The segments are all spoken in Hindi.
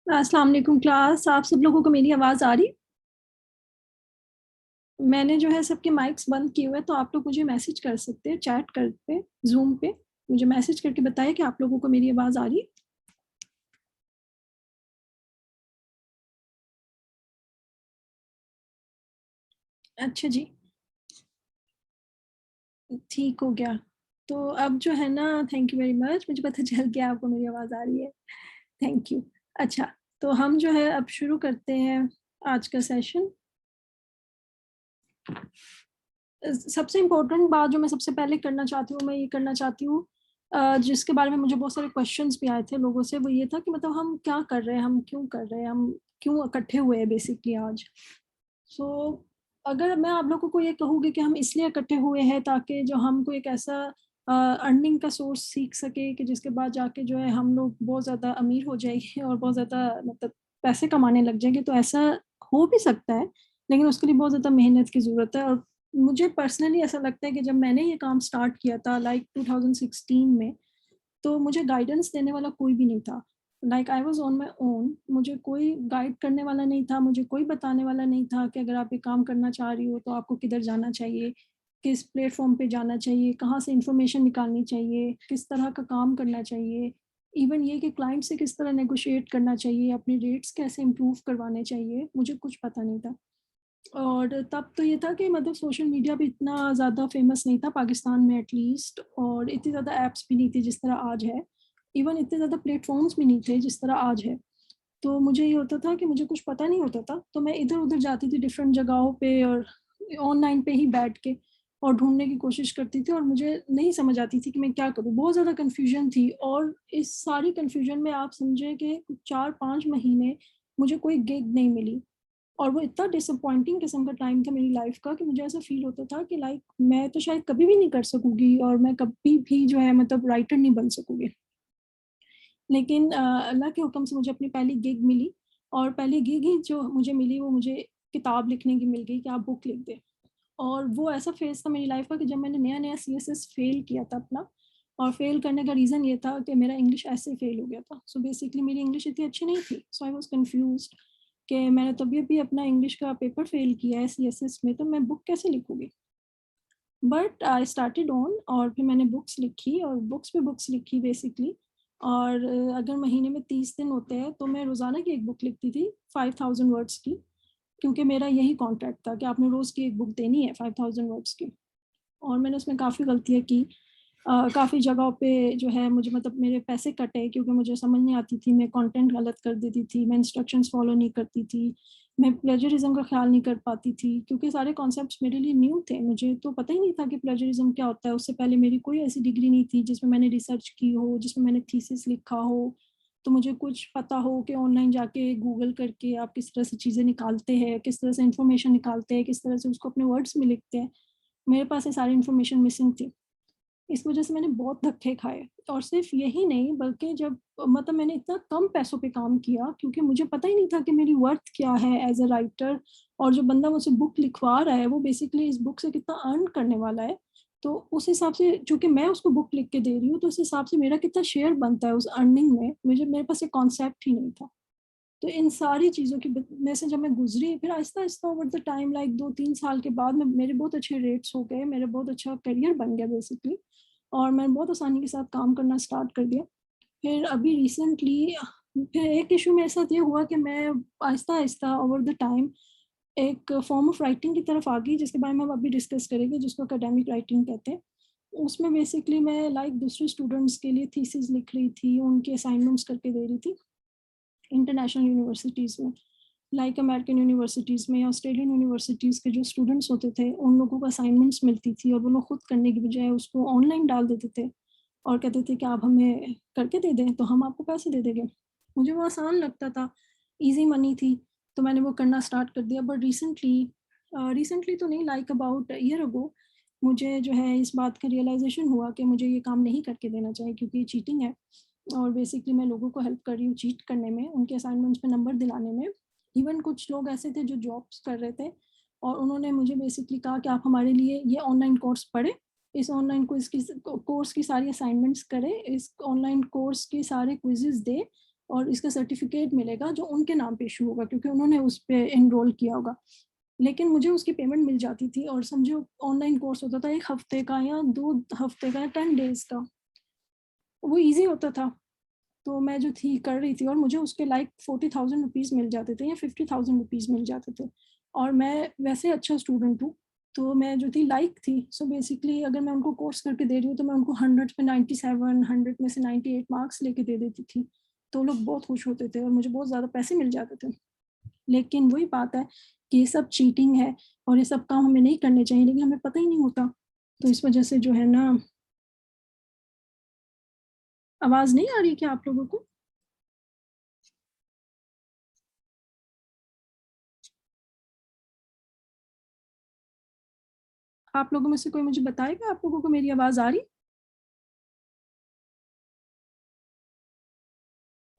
अस्सलाम वालेकुम क्लास। आप सब लोगों को मेरी आवाज़ आ रही? मैंने जो है सबके माइक्स बंद किए हुए हैं, तो आप लोग मुझे मैसेज कर सकते हैं चैट कर पे, ज़ूम पे। मुझे मैसेज करके बताइए कि आप लोगों को मेरी आवाज़ आ रही है। अच्छा जी, ठीक हो गया। तो अब जो है ना, थैंक यू वेरी मच, मुझे पता चल गया आपको मेरी आवाज़ आ रही है। Thank you. अच्छा, तो हम जो है अब शुरू करते हैं आज का सेशन। सबसे इम्पोर्टेंट बात जो मैं सबसे पहले करना चाहती हूँ, मैं ये करना चाहती हूँ, जिसके बारे में मुझे बहुत सारे क्वेश्चंस भी आए थे लोगों से, वो ये था कि मतलब हम क्या कर रहे हैं, हम क्यों कर रहे हैं, हम क्यों इकट्ठे हुए हैं बेसिकली आज। सो अगर मैं आप लोगों को ये कहूँगी कि हम इसलिए इकट्ठे हुए हैं ताकि जो हमको एक ऐसा अर्निंग का सोर्स सीख सके कि जिसके बाद जाके जो है हम लोग बहुत ज़्यादा अमीर हो जाएंगे और बहुत ज़्यादा मतलब पैसे कमाने लग जाएंगे, तो ऐसा हो भी सकता है, लेकिन उसके लिए बहुत ज़्यादा मेहनत की ज़रूरत है। और मुझे पर्सनली ऐसा लगता है कि जब मैंने ये काम स्टार्ट किया था लाइक 2016 में, तो मुझे गाइडेंस देने वाला कोई भी नहीं था। Like I was on my own, मुझे कोई गाइड करने वाला नहीं था, मुझे कोई बताने वाला नहीं था कि अगर आप ये काम करना चाह रही हो तो आपको किधर जाना चाहिए, किस प्लेटफ़ॉर्म पे जाना चाहिए, कहाँ से इन्फॉर्मेशन निकालनी चाहिए, किस तरह का काम करना चाहिए। इवन ये कि क्लाइंट से किस तरह नेगोशिएट करना चाहिए, अपने रेट्स कैसे इम्प्रूव करवाने चाहिए, मुझे कुछ पता नहीं था। और तब तो ये था कि मतलब सोशल मीडिया भी इतना ज़्यादा फ़ेमस नहीं था पाकिस्तान में एटलीस्ट, और इतनी ज़्यादा ऐप्स भी नहीं थी जिस तरह आज है। इवन इतने ज़्यादा प्लेटफ़ॉर्म्स भी नहीं थे जिस तरह आज है। तो मुझे ये होता था कि मुझे कुछ पता नहीं होता था, तो मैं इधर-उधर जाती थी डिफ़रेंट जगहों पे और ऑनलाइन पे ही बैठ के और ढूँढने की कोशिश करती थी, और मुझे नहीं समझ आती थी कि मैं क्या करूँ? बहुत ज़्यादा कन्फ्यूज़न थी, और इस सारी कन्फ्यूज़न में आप समझें कि 4-5 महीने मुझे कोई गिग नहीं मिली। और वो इतना डिसअपॉइंटिंग किस्म का टाइम था मेरी लाइफ का कि मुझे ऐसा फ़ील होता था कि लाइक मैं तो शायद कभी भी नहीं कर सकूँगी, और मैं कभी भी जो है मतलब राइटर नहीं बन सकूँगी। लेकिन अल्लाह के हुक्म से मुझे अपनी पहली गिग मिली, और पहली गिग ही जो मुझे मिली वो मुझे किताब लिखने की मिल गई कि आप बुक लिख दें। और वो ऐसा फ़ेज़ था मेरी लाइफ का कि जब मैंने नया-नया सीएसएस फ़ेल किया था अपना, और फ़ेल करने का रीज़न ये था कि मेरा इंग्लिश ऐसे ही फ़ेल हो गया था। सो बेसिकली मेरी इंग्लिश इतनी अच्छी नहीं थी। सो आई वाज़ कन्फ्यूज़्ड कि मैंने तभी अभी अपना इंग्लिश का पेपर फ़ेल किया है सीएसएस में, तो मैं बुक कैसे लिखूँगी? बट आई स्टार्टेड ऑन, और फिर मैंने बुक्स लिखी और बुक्स पे बुक्स लिखी बेसिकली। और अगर महीने में 30 दिन होते हैं तो मैं रोज़ाना की एक बुक लिखती थी 5000 वर्ड्स की, क्योंकि मेरा यही कॉन्ट्रैक्ट था कि आपने रोज़ की एक बुक देनी है 5000 वर्ड्स की। और मैंने उसमें काफ़ी गलतियाँ की। काफ़ी जगहों पे जो है मुझे मतलब मेरे पैसे कटे क्योंकि मुझे समझ नहीं आती थी, मैं कंटेंट गलत कर देती थी, मैं इंस्ट्रक्शंस फ़ॉलो नहीं करती थी, मैं प्लेजरिज़्म का ख़्याल नहीं कर पाती थी, क्योंकि सारे कॉन्सेप्ट्स मेरे लिए न्यू थे। मुझे तो पता ही नहीं था कि प्लेजरिज़्म क्या होता है, उससे पहले मेरी कोई ऐसी डिग्री नहीं थी जिसमें मैंने रिसर्च की हो, जिसमें मैंने थीसिस लिखा हो, तो मुझे कुछ पता हो कि ऑनलाइन जाके गूगल करके आप किस तरह से चीज़ें निकालते हैं, किस तरह से इन्फॉर्मेशन निकालते हैं, किस तरह से उसको अपने वर्ड्स में लिखते हैं। मेरे पास ये सारी इन्फॉर्मेशन मिसिंग थी। इस वज़ह से मैंने बहुत धक्के खाए, और सिर्फ़ यही नहीं बल्कि जब मतलब मैंने इतना कम पैसों पे काम किया क्योंकि मुझे पता ही नहीं था कि मेरी वर्थ क्या है एज़ अ राइटर, और जो बंदा मुझसे बुक लिखवा रहा है वो बेसिकली इस बुक से कितना अर्न करने वाला है। तो उस हिसाब से चूँकि मैं उसको बुक लिख के दे रही हूँ, तो उस हिसाब से मेरा कितना शेयर बनता है उस अर्निंग में, मुझे मेरे पास एक कॉन्सेप्ट ही नहीं था। तो इन सारी चीज़ों की में से जब मैं गुज़री, फिर आहिस्ता-आहिस्ता ओवर द टाइम लाइक 2-3 साल के बाद में मेरे बहुत अच्छे रेट्स हो गए, मेरा बहुत अच्छा करियर बन गया बेसिकली, और मैंने बहुत आसानी के साथ काम करना स्टार्ट कर दिया। फिर अभी रिसेंटली फिर एक इश्यू मेरे साथ ये हुआ कि मैं आहिस्ता-आहिस्ता ओवर द टाइम एक फ़ॉर्म ऑफ राइटिंग की तरफ आ गई, जिसके बारे में हम अभी डिस्कस करेंगे, जिसको एकेडमिक राइटिंग कहते हैं। उसमें बेसिकली मैं लाइक दूसरे स्टूडेंट्स के लिए थीसिस लिख रही थी, उनके असाइनमेंट्स करके दे रही थी इंटरनेशनल यूनिवर्सिटीज़ में। लाइक अमेरिकन यूनिवर्सिटीज़ में या ऑस्ट्रेलियन यूनिवर्सिटीज़ के जो स्टूडेंट्स होते थे, उन लोगों को असाइनमेंट्स मिलती थी और वो लोग खुद करने की बजाय उसको ऑनलाइन डाल देते थे और कहते थे कि आप हमें करके दे दें, तो हम आपको पैसे दे देंगे। मुझे वो आसान लगता था, ईज़ी मनी थी, तो मैंने वो करना स्टार्ट कर दिया। बट रिसेंटली तो नहीं, like about a year ago मुझे जो है इस बात का रियलाइज़ेशन हुआ कि मुझे ये काम नहीं करके देना चाहिए, क्योंकि ये चीटिंग है, और बेसिकली मैं लोगों को हेल्प कर रही हूँ चीट करने में, उनके असाइनमेंट्स पे नंबर दिलाने में। इवन कुछ लोग ऐसे थे जो जॉब्स कर रहे थे, और उन्होंने मुझे बेसिकली कहा कि आप हमारे लिए ये ऑनलाइन कोर्स पढ़ें, इस ऑनलाइन कोर्स की सारी असाइनमेंट्स करें, इस ऑनलाइन कोर्स के सारे क्विज़ेज़ दें, और इसका सर्टिफिकेट मिलेगा जो उनके नाम पे इशू होगा क्योंकि उन्होंने उस पर एनरोल किया होगा। लेकिन मुझे उसकी पेमेंट मिल जाती थी और समझो ऑनलाइन कोर्स होता था 1 हफ्ते का या 2 हफ्ते का या 10 डेज़ का, वो ईज़ी होता था। तो मैं जो थी कर रही थी और मुझे उसके लाइक 40,000 रुपीज़ मिल जाते थे या 50,000 रुपीज़ मिल जाते थे और मैं वैसे अच्छा स्टूडेंट हूँ, तो मैं जो थी लाइक थी। सो बेसिकली अगर मैं उनको कोर्स करके दे रही हूँ तो मैं उनको 100 में 97, 100 में से 98 मार्क्स लेके दे देती थी। तो वो लोग बहुत खुश होते थे और मुझे बहुत ज़्यादा पैसे मिल जाते थे। लेकिन वही बात है कि ये सब चीटिंग है और ये सब काम हमें नहीं करने चाहिए, लेकिन हमें पता ही नहीं होता। तो इस वजह से जो है ना, आवाज़ नहीं आ रही क्या आप लोगों को? आप लोगों में से कोई मुझे बताएगा आप लोगों को मेरी आवाज़ आ रही?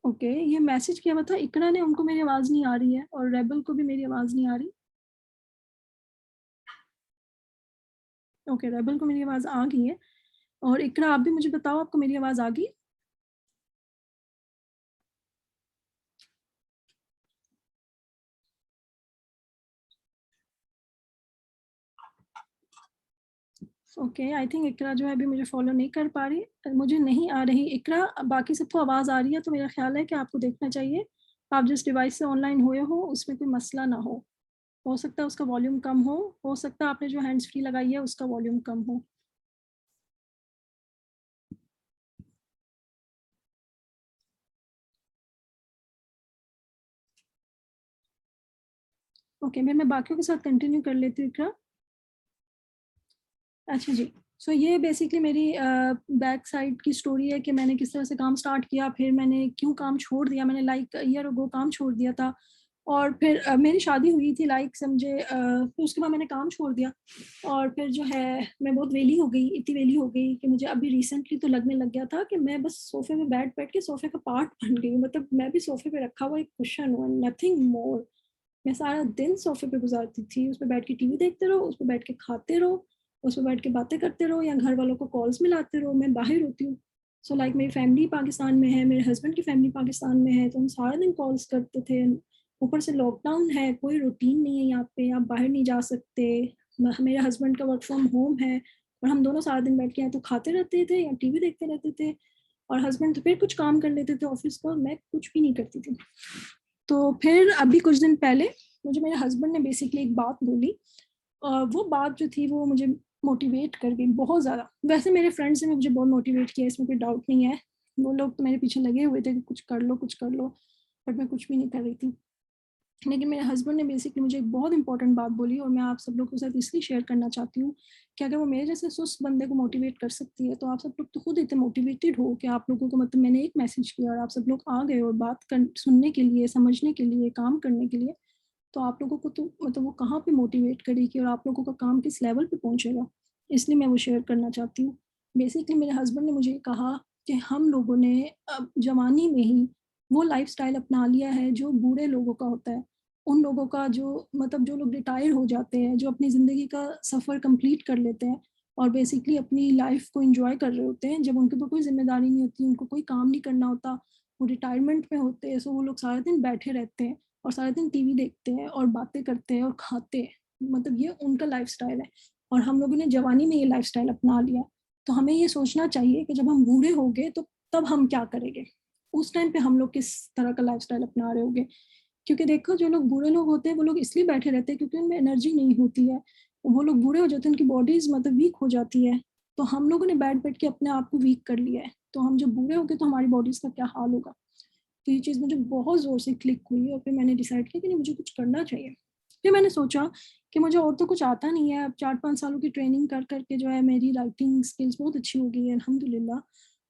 ओके, ये मैसेज किया हुआ था इकरा ने, उनको मेरी आवाज़ नहीं आ रही है और रेबल को भी मेरी आवाज़ नहीं आ रही। ओके, रेबल को मेरी आवाज़ आ गई है और इकरा आप भी मुझे बताओ आपको मेरी आवाज़ आ गई? ओके, आई थिंक इकरा जो है अभी मुझे फ़ॉलो नहीं कर पा रही, मुझे नहीं आ रही इकरा, बाकी सबको आवाज़ आ रही है तो मेरा ख़्याल है कि आपको देखना चाहिए, आप जिस डिवाइस से ऑनलाइन हुए हो उसमें कोई मसला ना हो। हो सकता है उसका वॉल्यूम कम हो सकता है आपने जो हैंड्स फ्री लगाई है उसका वॉल्यूम कम हो। ओके, मैं बाकियों के साथ कंटिन्यू कर लेती हूँ इकरा। अच्छा जी। सो ये बेसिकली मेरी बैक साइड की स्टोरी है कि मैंने किस तरह से काम स्टार्ट किया, फिर मैंने क्यों काम छोड़ दिया, मैंने लाइक ईयर अगो काम छोड़ दिया था और फिर मेरी शादी हुई थी लाइक समझे, फिर उसके बाद मैंने काम छोड़ दिया और फिर जो है मैं बहुत वेली हो गई, इतनी वेली हो गई कि मुझे अभी रिसेंटली तो लगने लग गया था कि मैं बस सोफ़े में बैठ-बैठ के सोफ़े का पार्ट बन गई हूँ। मतलब मैं भी सोफ़े पे रखा हुआ एक कुशन हूँ, नथिंग मोर। मैं सारा दिन सोफ़े पे गुज़ारती थी, उस पे बैठ के टीवी देखते रहो, उस पे बैठ के खाते रहो, उस पे बैठ के बातें करते रहो या घर वालों को कॉल्स मिलाते रहो। मैं बाहर होती हूँ, सो लाइक मेरी फैमिली पाकिस्तान में है, मेरे हस्बैंड की फैमिली पाकिस्तान में है, तो हम सारा दिन कॉल्स करते थे। ऊपर से लॉकडाउन है, कोई रूटीन नहीं है यहाँ पे, आप बाहर नहीं जा सकते। मेरे हस्बैंड का वर्क फ्रॉम होम है और हम दोनों सारा दिन बैठ के या तो खाते रहते थे या टीवी देखते रहते थे और हस्बैंड तो फिर कुछ काम कर लेते थे ऑफ़िस का और मैं कुछ भी नहीं करती थी। तो फिर अभी कुछ दिन पहले मुझे मेरे हस्बैंड ने बेसिकली एक बात बोली, वो बात जो थी वो मुझे मोटिवेट कर गई बहुत ज़्यादा। वैसे मेरे फ्रेंड्स ने मुझे बहुत मोटिवेट किया, इसमें कोई डाउट नहीं है। वो लोग तो मेरे पीछे लगे हुए थे कि कुछ कर लो, बट मैं कुछ भी नहीं कर रही थी। लेकिन मेरे हस्बैंड ने बेसिकली मुझे एक बहुत इंपॉर्टेंट बात बोली और मैं आप सब लोग के साथ इसलिए शेयर करना चाहती हूँ कि अगर वो मेरे जैसे सुस्त बंदे को मोटिवेट कर सकती है, तो आप सब लोग तो खुद इतने मोटिवेटेड हो कि आप लोगों को मतलब मैंने एक मैसेज किया और आप सब लोग आ गए और बात कर सुनने के लिए, समझने के लिए, काम करने के लिए। तो आप लोगों को तो मतलब वो कहाँ पे मोटिवेट करेगी और आप लोगों का काम किस लेवल पे पहुँचेगा, इसलिए मैं वो शेयर करना चाहती हूँ। बेसिकली मेरे हस्बैंड ने मुझे कहा कि हम लोगों ने अब जवानी में ही वो लाइफ़स्टाइल अपना लिया है जो बूढ़े लोगों का होता है। उन लोगों का जो मतलब जो लोग रिटायर हो जाते हैं, जो अपनी ज़िंदगी का सफ़र कंप्लीट कर लेते हैं और बेसिकली अपनी लाइफ़ को एन्जॉय कर रहे होते हैं, जब उनके ऊपर कोई ज़िम्मेदारी नहीं होती, उनको कोई काम नहीं करना होता, वो रिटायरमेंट में होते हैं, सो वो लोग सारा दिन बैठे रहते हैं और सारा दिन टीवी देखते हैं और बातें करते हैं और खाते हैं। मतलब ये उनका लाइफ़स्टाइल है और हम लोगों ने जवानी में ये लाइफ़स्टाइल अपना लिया। तो हमें ये सोचना चाहिए कि जब हम बूढ़े होंगे तो तब हम क्या करेंगे? उस टाइम पे हम लोग किस तरह का लाइफ़स्टाइल अपना रहे होंगे? क्योंकि देखो जो लोग बूढ़े लोग होते हैं वो लोग इसलिए बैठे रहते हैं क्योंकि उनमें एनर्जी नहीं होती है। वो लोग बूढ़े हो जाते हैं, उनकी बॉडीज़ मतलब वीक हो जाती है। तो हम लोगों ने बैठ-बैठ के अपने आप को वीक कर लिया है। तो हम जब बूढ़े होंगे तो हमारी बॉडीज़ का क्या हाल होगा? तो ये चीज़ मुझे बहुत ज़ोर से क्लिक हुई और फिर मैंने डिसाइड किया कि नहीं मुझे कुछ करना चाहिए। फिर मैंने सोचा कि मुझे और तो कुछ आता नहीं है, अब 4-5 सालों की ट्रेनिंग कर के जो है मेरी राइटिंग स्किल्स बहुत अच्छी हो गई है अल्हम्दुलिल्लाह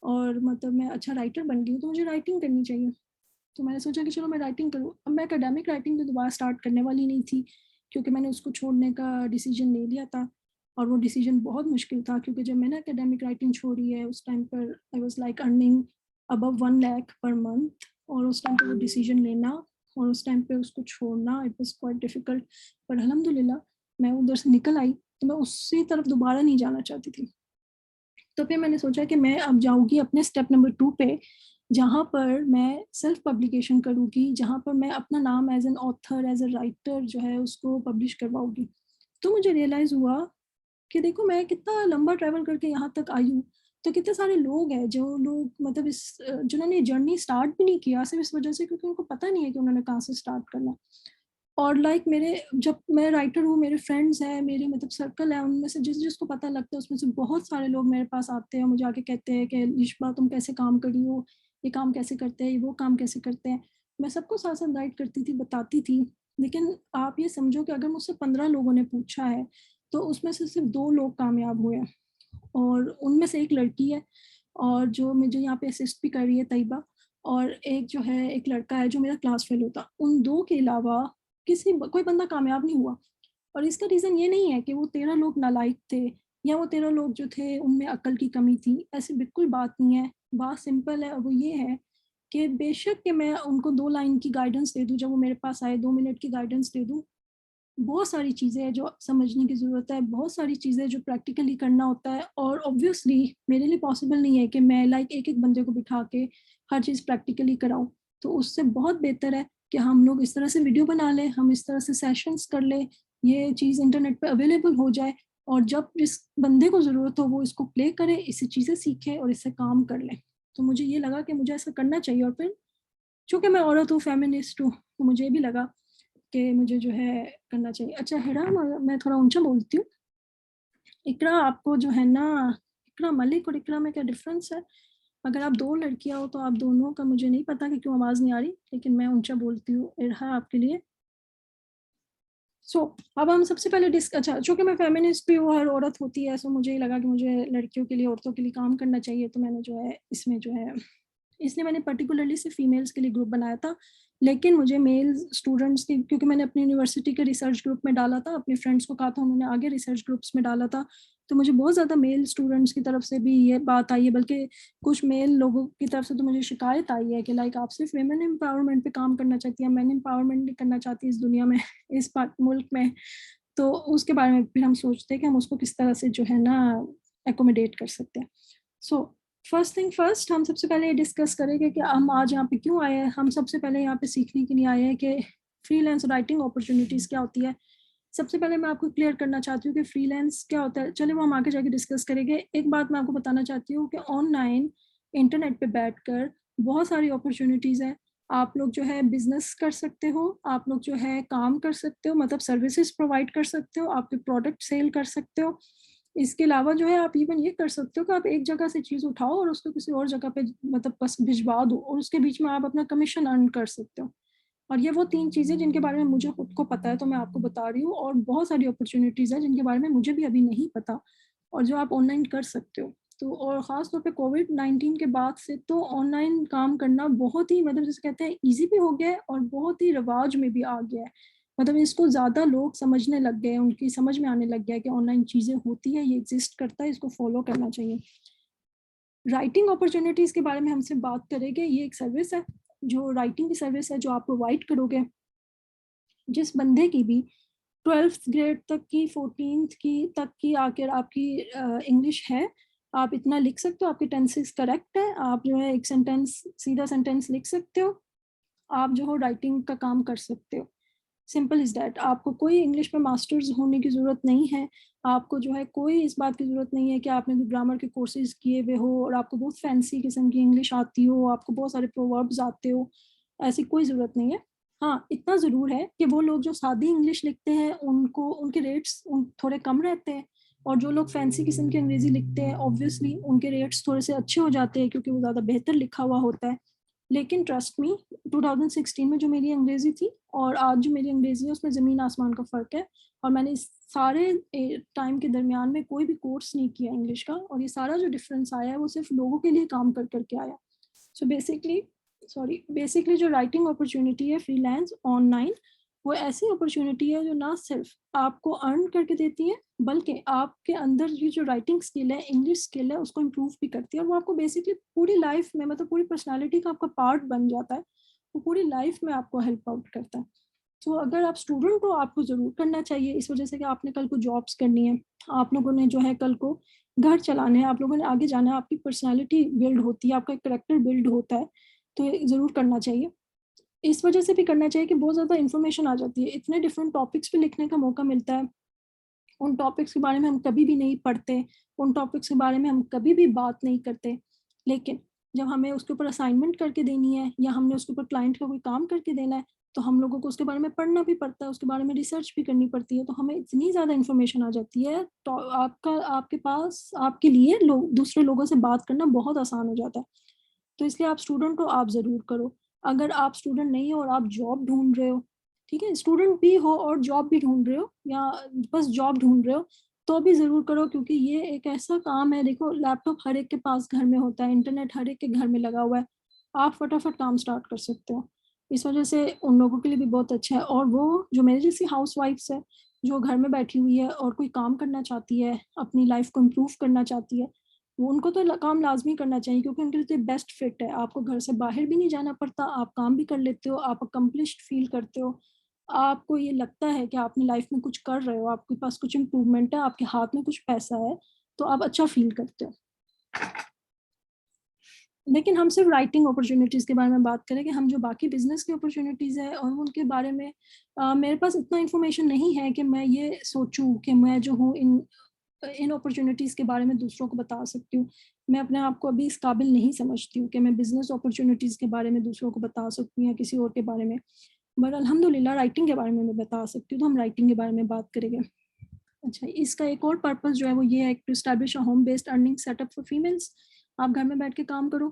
और मतलब मैं अच्छा राइटर बन गई हूँ, तो मुझे राइटिंग करनी चाहिए। तो मैंने सोचा कि चलो मैं राइटिंग करूँ। अब मैं एकेडमिक राइटिंग तो दोबारा स्टार्ट करने वाली नहीं थी, क्योंकि मैंने उसको छोड़ने का डिसीज़न ले लिया था और वो डिसीज़न बहुत मुश्किल था क्योंकि जब मैंने एकेडमिक राइटिंग छोड़ी है, उस टाइम पर I was like earning above 1 lakh per month और उस टाइम पे वो डिसीज़न लेना और उस टाइम पे उसको छोड़ना इट वाज़ क्वाइट डिफ़िकल्ट, पर अल्हम्दुलिल्लाह मैं उधर से निकल आई, तो मैं उसी तरफ दोबारा नहीं जाना चाहती थी। तो फिर मैंने सोचा कि मैं अब जाऊँगी अपने स्टेप नंबर 2 पे जहाँ पर मैं सेल्फ पब्लिकेशन करूँगी, जहाँ पर मैं अपना नाम as an author, as a writer जो है उसको पब्लिश करवाऊँगी। तो मुझे रियलाइज़ हुआ कि देखो मैं कितना लंबा ट्रैवल करके यहाँ तक आई हूँ। तो कितने सारे लोग हैं जो लोग मतलब जिन्होंने जर्नी स्टार्ट भी नहीं किया सिर्फ़ इस वज़ह से क्योंकि उनको पता नहीं है कि उन्होंने कहाँ से स्टार्ट करना है। और लाइक मेरे जब मैं राइटर हूँ, मेरे फ्रेंड्स हैं, मेरे मतलब सर्कल है, उनमें से जिसको पता लगता है उसमें से बहुत सारे लोग मेरे पास आते हैं, मुझे आके कहते हैं कि लिशबा तुम कैसे काम करी हो? ये काम कैसे करते हैं? वो काम कैसे करते हैं? मैं सबको साथ-साथ गाइड करती थी, बताती थी। लेकिन आप ये समझो कि अगर मुझसे 15 लोगों ने पूछा है, तो उसमें से सिर्फ़ 2 लोग कामयाब हुए हैं और उनमें से एक लड़की है और जो मुझे यहाँ पे असिस्ट भी कर रही है तैयबा और एक जो है एक लड़का है जो मेरा क्लास फेलो था। उन 2 के अलावा कोई बंदा कामयाब नहीं हुआ और इसका रीज़न ये नहीं है कि वो 13 लोग नालायक थे या वो 13 लोग जो थे उनमें अक्ल की कमी थी, ऐसी बिल्कुल बात नहीं है। बात सिंपल है और वो ये है कि बेशक कि मैं उनको 2 लाइन की गाइडेंस दे दूँ, जब वो मेरे पास आए 2 मिनट की गाइडेंस दे दूँ, बहुत सारी चीज़ें हैं जो समझने की ज़रूरत है, बहुत सारी चीज़ें जो प्रैक्टिकली करना होता है और ऑब्वियसली मेरे लिए पॉसिबल नहीं है कि मैं लाइक एक-एक बंदे को बिठा के हर चीज़ प्रैक्टिकली कराऊँ। तो उससे बहुत बेहतर है कि हम लोग इस तरह से वीडियो बना लें, हम इस तरह से सेशंस कर लें, ये चीज़ इंटरनेट पे अवेलेबल हो जाए और जब जिस बंदे को ज़रूरत हो वो इसको प्ले करे, इससे चीज़ें सीखे और इससे काम कर ले। तो मुझे ये लगा कि मुझे ऐसा करना चाहिए और फिर चूँकि मैं औरत हूँ, फेमिनिस्ट हूँ, तो मुझे ये भी लगा कि मुझे जो है करना चाहिए। अच्छा हिरा मैं थोड़ा ऊँचा बोलती हूँ। इकरा आपको जो है ना इकरा मलिक और इकरा में क्या डिफ़रेंस है? अगर आप 2 लड़कियाँ हो तो आप दोनों का मुझे नहीं पता कि क्यों आवाज़ नहीं आ रही, लेकिन मैं ऊँचा बोलती हूँ। इरहा आपके लिए सो अब हम सबसे पहले अच्छा चूँकि मैं फेमिनिस्ट भी हूँ, हर औरत होती है, सो मुझे लगा कि मुझे लड़कियों के लिए, औरतों के लिए काम करना चाहिए, तो मैंने जो है इसमें जो है इसलिए मैंने पर्टिकुलरली सिर्फ फीमेल्स के लिए ग्रुप बनाया था। लेकिन मुझे मेल स्टूडेंट्स की क्योंकि मैंने अपनी यूनिवर्सिटी के रिसर्च ग्रुप में डाला था, अपने फ्रेंड्स को कहा था उन्होंने आगे रिसर्च ग्रुप्स में डाला था। तो मुझे बहुत ज़्यादा मेल स्टूडेंट्स की तरफ से भी ये बात आई है, बल्कि कुछ मेल लोगों की तरफ से तो मुझे शिकायत आई है कि लाइक आप सिर्फ वुमेन एम्पावरमेंट पे काम करना चाहती हैं, मेन एम्पावरमेंट नहीं करना चाहती इस दुनिया में, इस मुल्क में। तो उसके बारे में फिर हम सोचते हैं कि हम उसको किस तरह से जो है ना एकोमोडेट कर सकते हैं। सो फर्स्ट थिंग फर्स्ट हम सबसे पहले ये डिस्कस करेंगे कि हम आज यहाँ पे क्यों आए हैं। हम सबसे पहले यहाँ पे सीखने के लिए आए हैं कि फ्रीलांस राइटिंग अपॉर्चुनिटीज़ क्या होती है। सबसे पहले मैं आपको क्लियर करना चाहती हूँ कि फ्रीलांस क्या होता है। चलिए वो हम आगे जाके डिस्कस करेंगे। एक बात मैं आपको बताना चाहती हूँ कि ऑनलाइन इंटरनेट पे बैठकर बहुत सारी अपॉर्चुनिटीज़ हैं। आप लोग जो है बिज़नेस कर सकते हो, आप लोग जो है काम कर सकते हो मतलब सर्विसेज़ प्रोवाइड कर सकते हो, आपके प्रोडक्ट सेल कर सकते हो। इसके अलावा जो है आप इवन ये कर सकते हो कि आप एक जगह से चीज़ उठाओ और उसको किसी और जगह पे मतलब बस भिजवा दो और उसके बीच में आप अपना कमीशन अर्न कर सकते हो। और ये वो 3 चीज़ें जिनके बारे में मुझे खुद को पता है तो मैं आपको बता रही हूँ और बहुत सारी अपॉर्च्युनिटीज़ हैं जिनके बारे में मुझे भी अभी नहीं पता और जो आप ऑनलाइन कर सकते हो। तो और ख़ास तौर पे कोविड-19 के बाद से तो ऑनलाइन काम करना बहुत ही मतलब जिसे कहते हैं ईज़ी भी हो गया है और बहुत ही रिवाज में भी आ गया है। मतलब इसको ज़्यादा लोग समझने लग गए हैं, उनकी समझ में आने लग गया है कि ऑनलाइन चीज़ें होती हैं, ये एग्ज़िस्ट करता है, इसको फ़ॉलो करना चाहिए। राइटिंग अपॉर्च्युनिटीज़ के बारे में हमसे बात करेंगे, ये एक सर्विस है, जो राइटिंग की सर्विस है जो आप प्रोवाइड करोगे। जिस बंदे की भी 12th ग्रेड तक की 14th की तक की आकर आपकी इंग्लिश है, आप इतना लिख सकते हो, आपके टेंसेस करेक्ट है, आप जो है एक सेंटेंस सीधा सेंटेंस लिख सकते हो, आप जो हो राइटिंग का काम कर सकते हो। सिंपल इज़ दैट आपको कोई इंग्लिश में मास्टर्स होने की ज़रूरत नहीं है। आपको जो है कोई इस बात की ज़रूरत नहीं है कि आपने कोई ग्रामर के कोर्सेज़ किए हुए हो और आपको बहुत फैंसी किस्म की इंग्लिश आती हो, आपको बहुत सारे प्रोवर्ब्स आते हो, ऐसी कोई ज़रूरत नहीं है। हाँ, इतना ज़रूर है कि वो लोग जो सादी इंग्लिश लिखते हैं उनको उनके रेट्स थोड़े कम रहते हैं और जो लोग फैंसी किस्म की अंग्रेज़ी लिखते हैं ऑब्वियसली उनके रेट्स थोड़े से अच्छे हो जाते हैं क्योंकि वो ज़्यादा बेहतर लिखा हुआ होता है। लेकिन ट्रस्ट मी 2016 में जो मेरी अंग्रेज़ी थी और आज जो मेरी अंग्रेज़ी है उसमें ज़मीन आसमान का फ़र्क है और मैंने इस सारे टाइम के दरमियान में कोई भी कोर्स नहीं किया इंग्लिश का और ये सारा जो डिफरेंस आया है वो सिर्फ लोगों के लिए काम कर करके आया। सो बेसिकली जो राइटिंग अपॉर्चुनिटी है फ्रीलांस ऑनलाइन वो ऐसी अपॉर्चुनिटी है जो ना सिर्फ आपको अर्न करके देती है बल्कि आपके अंदर ये जो राइटिंग स्किल है इंग्लिश स्किल है उसको इम्प्रूव भी करती है और वो आपको बेसिकली पूरी लाइफ में मतलब पूरी पर्सनालिटी का आपका पार्ट बन जाता है। वो पूरी लाइफ में आपको हेल्प आउट करता है। तो अगर आप स्टूडेंट हो आपको ज़रूर करना चाहिए इस वजह से कि आपने कल को जॉब्स करनी है। आप लोगों ने जो है कल को घर चलाने हैं, आप लोगों ने आगे जाना है, आपकी पर्सनैलिटी बिल्ड होती है, आपका एक करेक्टर बिल्ड होता है, तो ये ज़रूर करना चाहिए। इस वजह से भी करना चाहिए कि बहुत ज़्यादा इन्फॉर्मेशन आ जाती है, इतने डिफरेंट टॉपिक्स पे लिखने का मौका मिलता है, उन टॉपिक्स के बारे में हम कभी भी नहीं पढ़ते, उन टॉपिक्स के बारे में हम कभी भी बात नहीं करते। लेकिन जब हमें उसके ऊपर असाइनमेंट करके देनी है या हमने उसके ऊपर क्लाइंट का कोई काम करके देना है, तो हम लोगों को उसके बारे में पढ़ना भी पड़ता है, उसके बारे में रिसर्च भी करनी पड़ती है, तो हमें इतनी ज़्यादा इन्फॉर्मेशन आ जाती है, तो आपके पास आपके लिए दूसरे लोगों से बात करना बहुत आसान हो जाता है। तो इसलिए आप स्टूडेंट हो, आप ज़रूर करो। अगर आप स्टूडेंट नहीं हो और आप जॉब ढूँढ रहे हो, ठीक है? स्टूडेंट भी हो और जॉब भी ढूँढ रहे हो या बस जॉब ढूँढ रहे हो, तो भी ज़रूर करो, क्योंकि ये एक ऐसा काम है, देखो लैपटॉप हर एक के पास घर में होता है, इंटरनेट हर एक के घर में लगा हुआ है। आप फटाफट काम स्टार्ट कर सकते हो। इस वजह से उन लोगों के लिए भी बहुत अच्छा है, और वो जो मेरे जैसी हाउसवाइफ्स है, जो घर में बैठी हुई है और कोई काम करना चाहती है, अपनी लाइफ़ को इम्प्रूव करना चाहती है, वो उनको तो काम लाज़मी करना चाहिए, क्योंकि उनके लिए तो बेस्ट फिट है। आपको घर से बाहर भी नहीं जाना पड़ता, आप काम भी कर लेते हो, आप अकम्प्लिश्ड फ़ील करते हो। आपको ये लगता है कि आप अपनी लाइफ़ में कुछ कर रहे हो, आपके पास कुछ इम्प्रूवमेंट है, आपके हाथ में कुछ पैसा है, तो आप अच्छा फ़ील करते हो। लेकिन हम सिर्फ राइटिंग अपॉर्च्युनिटीज़ के बारे में बात करें कि हम जो बाकी बिज़नेस की अपॉर्च्युनिटीज़ है और उनके बारे में मेरे पास इतना इन्फॉर्मेशन नहीं है कि मैं ये सोचूँ कि मैं जो हूँ इन अपॉर्च्युनिटीज़ के बारे में दूसरों को बता सकती हूँ। मैं अपने आप को अभी इस काबिल नहीं समझती हूँ कि मैं बिज़नेस अपॉर्च्युनिटीज़ के बारे में दूसरों को बता सकती हूँ या किसी और के बारे में। बट अल्हम्दुलिल्लाह राइटिंग के बारे में मैं बता सकती हूँ, तो हम राइटिंग के बारे में बात करेंगे। अच्छा, इसका एक और पर्पस जो है वो ये है, to establish a home based earning setup for females. आप घर में बैठ के काम करो,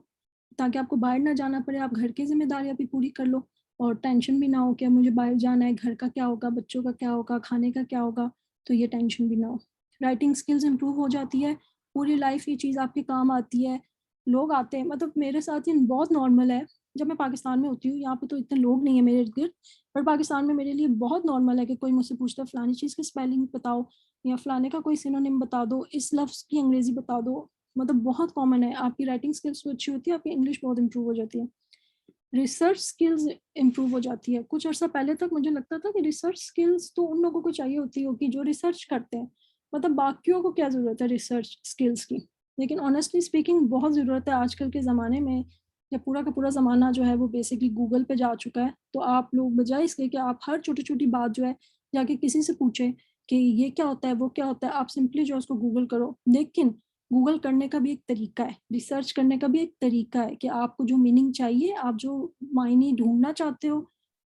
ताकि आपको बाहर ना जाना पड़े, आप घर की ज़िम्मेदारियाँ भी पूरी कर लो और टेंशन भी ना हो कि अब मुझे बाहर जाना है, घर का क्या होगा, बच्चों का क्या होगा, खाने का क्या होगा, तो ये टेंशन भी ना हो। राइटिंग स्किल्स इम्प्रूव हो जाती है, पूरी लाइफ़ ये चीज़ आपके काम आती है। लोग आते हैं, मतलब मेरे साथ ये बहुत नॉर्मल है, जब मैं पाकिस्तान में होती हूँ, यहाँ पे तो इतने लोग नहीं है मेरे इर्द-गिर्द, पर पाकिस्तान में मेरे लिए बहुत नॉर्मल है कि कोई मुझसे पूछता है फलानी चीज़ की स्पेलिंग बताओ या फलाने का कोई सिनोनिम बता दो, इस लफ्ज़ की अंग्रेज़ी बता दो, मतलब बहुत कॉमन है। आपकी राइटिंग स्किल्स तो अच्छी होती है, आपकी इंग्लिश बहुत इम्प्रूव हो जाती है। रिसर्च स्किल्स इम्प्रूव हो जाती है। कुछ अर्सा पहले तक मुझे लगता था कि रिसर्च स्किल्स तो उन लोगों को चाहिए होती होगी जो रिसर्च करते हैं। मतलब बाकियों को क्या ज़रूरत है रिसर्च स्किल्स की? लेकिन ऑनेस्टली स्पीकिंग बहुत ज़रूरत है आजकल के ज़माने में, जब पूरा का पूरा ज़माना जो है वो बेसिकली गूगल पे जा चुका है। तो आप लोग बजाए इसके कि आप हर छोटी-छोटी बात जो है जाके किसी से पूछें कि ये क्या होता है, वो क्या होता है, आप सिंपली जो है उसको गूगल करो। लेकिन गूगल करने का भी एक तरीका है, रिसर्च करने का भी एक तरीका है कि आपको जो मीनिंग चाहिए, आप जो मायने ढूँढना चाहते हो,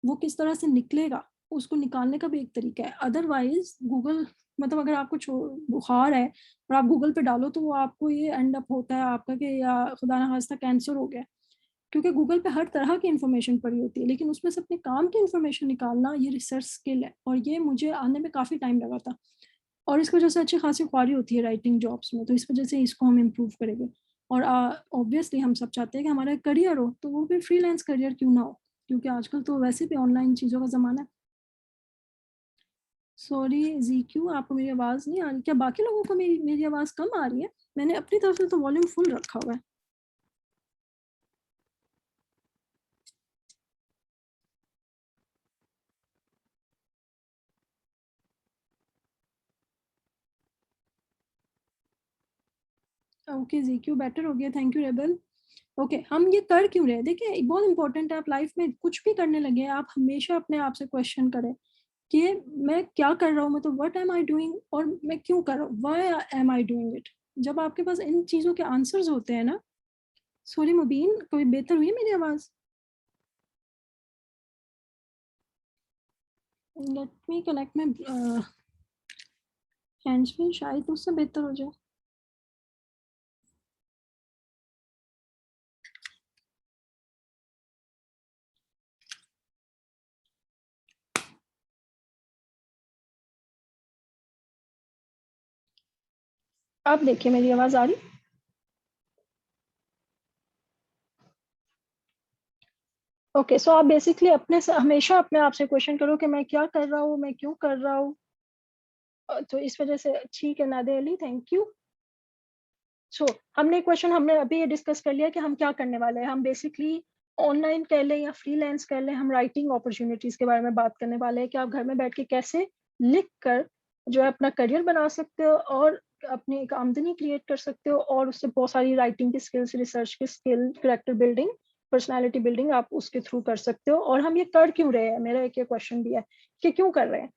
वो किस तरह से निकलेगा, उसको निकालने का भी एक तरीका है। अदरवाइज़ गूगल, मतलब अगर आपको बुखार है और आप गूगल पे डालो तो वो आपको ये एंड अप होता है आपका कि या खुदा ना खास्ता कैंसर हो गया। क्योंकि गूगल पे हर तरह की इन्फॉर्मेशन पड़ी होती है, लेकिन उसमें से अपने काम की इन्फॉर्मेशन निकालना ये रिसर्च स्किल है, और ये मुझे आने में काफ़ी टाइम लगा था। और इस वजह से अच्छी खासी ख्वारी होती है राइटिंग जॉब्स में, तो इस वजह से इसको हम इम्प्रूव करेंगे। और ऑब्वियसली हम सब चाहते हैं कि हमारा करियर हो, तो वो भी फ्रीलांस करियर क्यों ना हो, क्योंकि आजकल तो वैसे भी ऑनलाइन चीज़ों का ज़माना है। सॉरी ज़ीक्यू, आपको मेरी आवाज़ नहीं आ रही? क्या बाकी लोगों को मेरी मेरी आवाज़ कम आ रही है? मैंने अपनी तरफ से तो वॉल्यूम फुल रखा हुआ है। ओके ज़ीक्यू बेटर हो गया, थैंक यू रेबेल। ओके, हम ये कर क्यों रहे हैं? देखिए बहुत इम्पोर्टेंट है, आप लाइफ में कुछ भी करने लगे हैं, आप हमेशा अपने आप से क्वेश्चन करें कि मैं क्या कर रहा हूँ, मतलब व्हाट एम आई डूइंग, और मैं क्यों कर रहा हूँ, why am I doing it. जब आपके पास इन चीज़ों के आंसर्स होते हैं ना, सॉरी मुबीन, कोई बेहतर हुई है मेरी आवाज़? Let me connect my hands free, शायद उससे बेहतर हो जाए। अब देखिए मेरी आवाज़ आ रही? ओके, सो आप बेसिकली अपने से हमेशा अपने आप से क्वेश्चन करो कि मैं क्या कर रहा हूँ, मैं क्यों कर रहा हूँ। तो इस वजह से ठीक है नादे अली, थैंक यू। सो हमने क्वेश्चन हमने अभी ये डिस्कस कर लिया कि हम क्या करने वाले हैं। हम बेसिकली ऑनलाइन कर लें या फ्रीलांस कर लें, हम राइटिंग अपॉर्चुनिटीज़ के बारे में बात करने वाले हैं कि आप घर में बैठ के कैसे लिख कर जो है अपना करियर बना सकते हो, और अपनी एक आमदनी क्रिएट कर सकते हो, और उससे बहुत सारी राइटिंग की स्किल्स, रिसर्च की skill, character building, personality building आप उसके थ्रू कर सकते हो। और हम ये कर क्यों रहे हैं, मेरा एक ये क्वेश्चन भी है कि क्यों कर रहे हैं।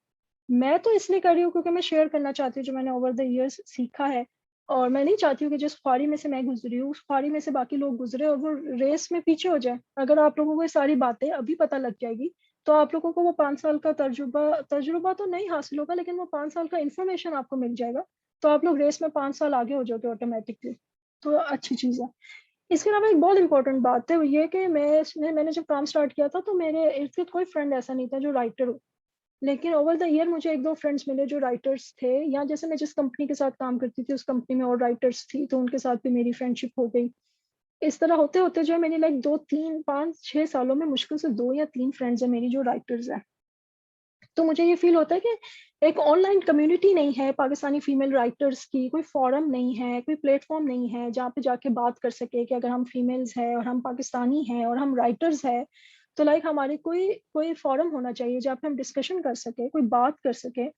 मैं तो इसलिए कर रही हूँ क्योंकि मैं शेयर करना चाहती हूँ जो मैंने ओवर द इयर्स सीखा है, और मैं नहीं चाहती हूँ कि जिस ख्वारी में से मैं गुजरी हूँ उस ख्वारी में से बाकी लोग गुजरे और वो रेस में पीछे हो जाए। अगर आप लोगों को ये सारी बातें अभी पता लग जाएगी तो आप लोगों को वो 5 साल का तजुर्बा तजुर्बा तो नहीं हासिल होगा, लेकिन वो 5 साल का इन्फॉर्मेशन आपको मिल जाएगा, तो आप लोग रेस में 5 साल आगे हो जाओगे ऑटोमेटिकली। तो अच्छी चीज़ है। इसके अलावा एक बहुत इंपॉर्टेंट बात है वो ये कि मैंने जब काम स्टार्ट किया था तो मेरे इर्द गिर्द कोई फ्रेंड ऐसा नहीं था जो राइटर हो, लेकिन ओवर द ईयर मुझे एक दो फ्रेंड्स मिले जो राइटर्स थे, या जैसे मैं जिस कंपनी के साथ काम करती थी उस कंपनी में और राइटर्स थी तो उनके साथ भी मेरी फ्रेंडशिप हो गई। इस तरह होते होते जो है मेरी लाइक 2 3 5 6 सालों में मुश्किल से 2 या 3 फ्रेंड्स है मेरी जो राइटर्स है। तो मुझे ये फील होता है कि एक ऑनलाइन कम्युनिटी नहीं है पाकिस्तानी फीमेल राइटर्स की, कोई फोरम नहीं है, कोई प्लेटफॉर्म नहीं है जहाँ पे जाके बात कर सके कि अगर हम फीमेल्स हैं और हम पाकिस्तानी हैं और हम राइटर्स हैं तो लाइक हमारे कोई कोई फोरम होना चाहिए जहाँ पे हम डिस्कशन कर सके, कोई बात कर सके,